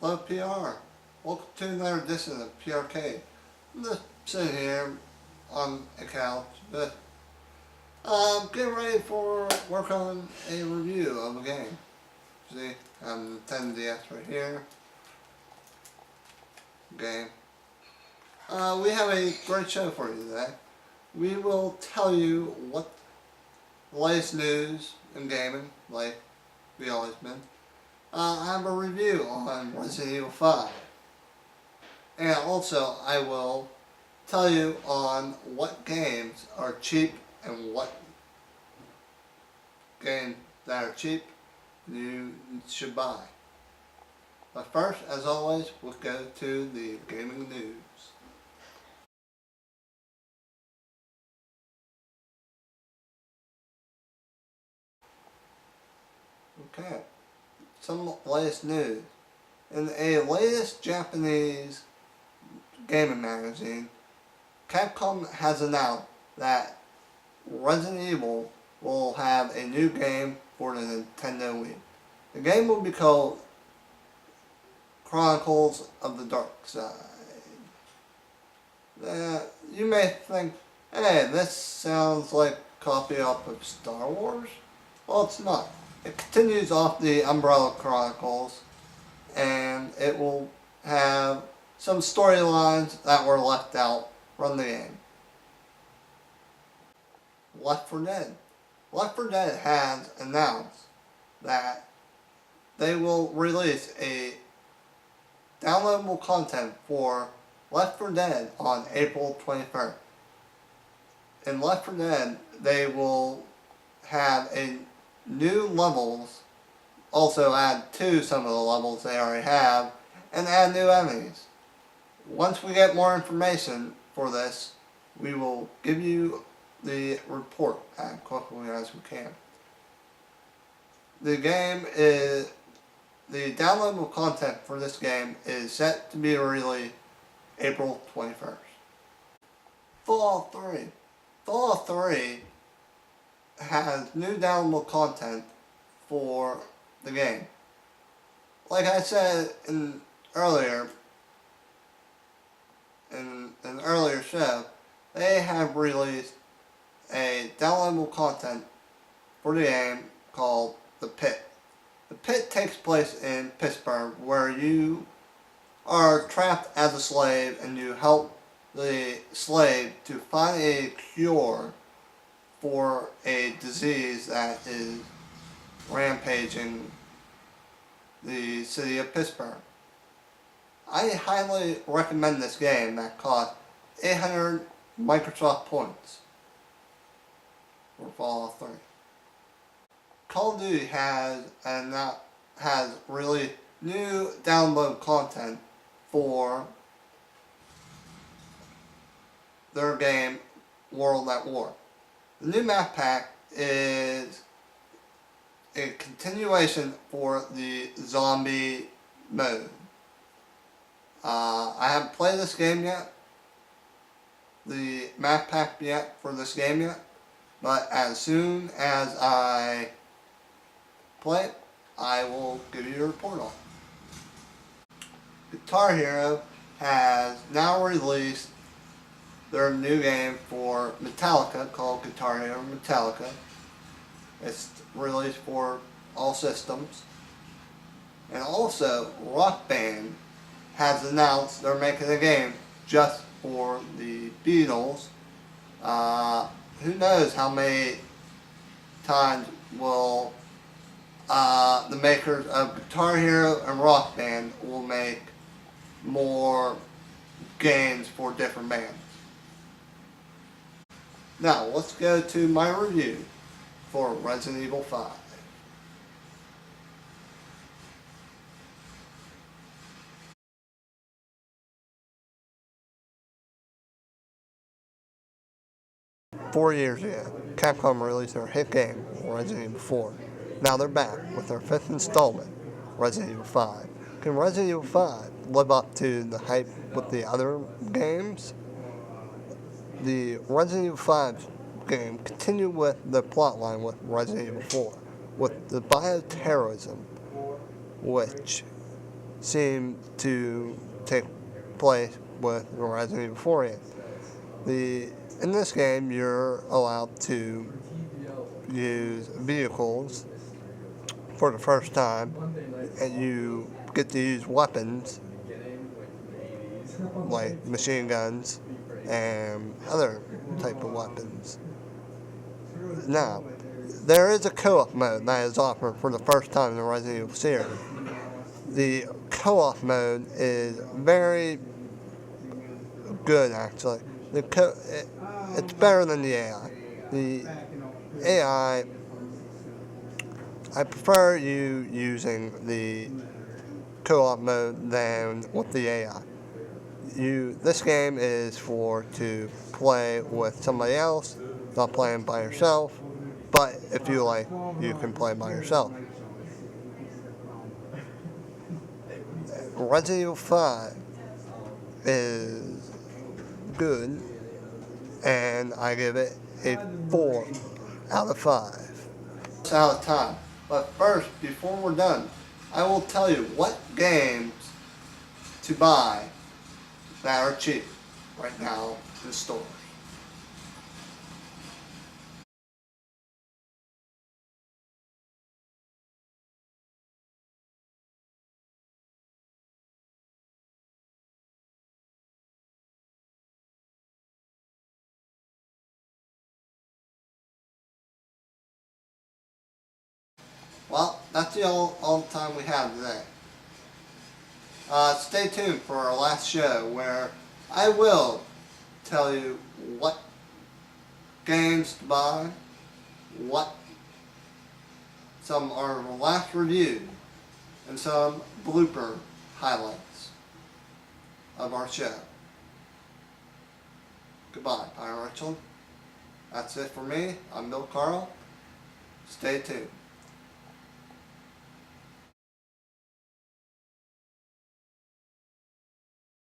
Hello PR. Welcome to another edition of PR-Cade. I'm just sitting here on a couch, but getting ready for work on a review of a game. See, I'm the 10DS right here. Game. We have a great show for you today. We will tell you what the latest news in gaming, like we always been. I have a review on Resident Evil 5. And also, I will tell you on what games are cheap and what games that are cheap you should buy. But first, as always, we'll go to the gaming news. Okay, some latest news. In a latest Japanese gaming magazine, Capcom has announced that Resident Evil will have a new game for the Nintendo Wii. The game will be called Chronicles of the Dark Side. You may think, hey, this sounds like a copy off of Star Wars. Well, it's not. It continues off the Umbrella Chronicles, and it will have some storylines that were left out from the game. Left 4 Dead. Left 4 Dead has announced that they will release a downloadable content for Left 4 Dead on April 21st. In Left 4 Dead, they will have a new levels, also add to some of the levels they already have, and add new enemies. Once we get more information for this, we will give you the report as quickly as we can. The downloadable content for this game is set to be released April 21st. Fallout 3. Fallout 3 has new downloadable content for the game. Like I said in an earlier show, they have released a downloadable content for the game called The Pit. The Pit takes place in Pittsburgh, where you are trapped as a slave and you help the slave to find a cure for a disease that is rampaging the city of Pittsburgh. I highly recommend this game that costs 800 Microsoft points for Fallout 3. Call of Duty has really new download content for their game World at War. The new map pack is a continuation for the zombie mode. I haven't played this game yet, the map pack yet for this game yet, but as soon as I play it, I will give you a report on it. Guitar Hero has now released their new game for Metallica called Guitar Hero Metallica. It's released for all systems. And also, Rock Band has announced they're making a game just for the Beatles. Who knows how many times will the makers of Guitar Hero and Rock Band will make more games for different bands. Now, let's go to my review for Resident Evil 5. Four years ago, Capcom released their hit game, Resident Evil 4. Now they're back with their fifth installment, Resident Evil 5. Can Resident Evil 5 live up to the hype with the other games? The Resident Evil 5 game continued with the plotline with Resident Evil 4, with the bioterrorism, which seem to take place with Resident Evil 4 in. In this game, you're allowed to use vehicles for the first time, and you get to use weapons like machine guns and other type of weapons. Now, there is a co-op mode that is offered for the first time in the Resident Evil series. The co-op mode is very good, actually. It's better than the AI. The AI, I prefer you using the co-op mode than with the AI. This game is to play with somebody else, not playing by yourself. But if you like, you can play by yourself. Resident Evil 5 is good, and I give it a 4 out of 5. It's out of time. But first, before we're done, I will tell you what games to buy that are cheap right now in the stores. Well, that's all the time we have today. Stay tuned for our last show where I will tell you what games to buy, what some are our last review, and some blooper highlights of our show. Goodbye, Pirate Rachel. That's it for me. I'm Bill Carl. Stay tuned.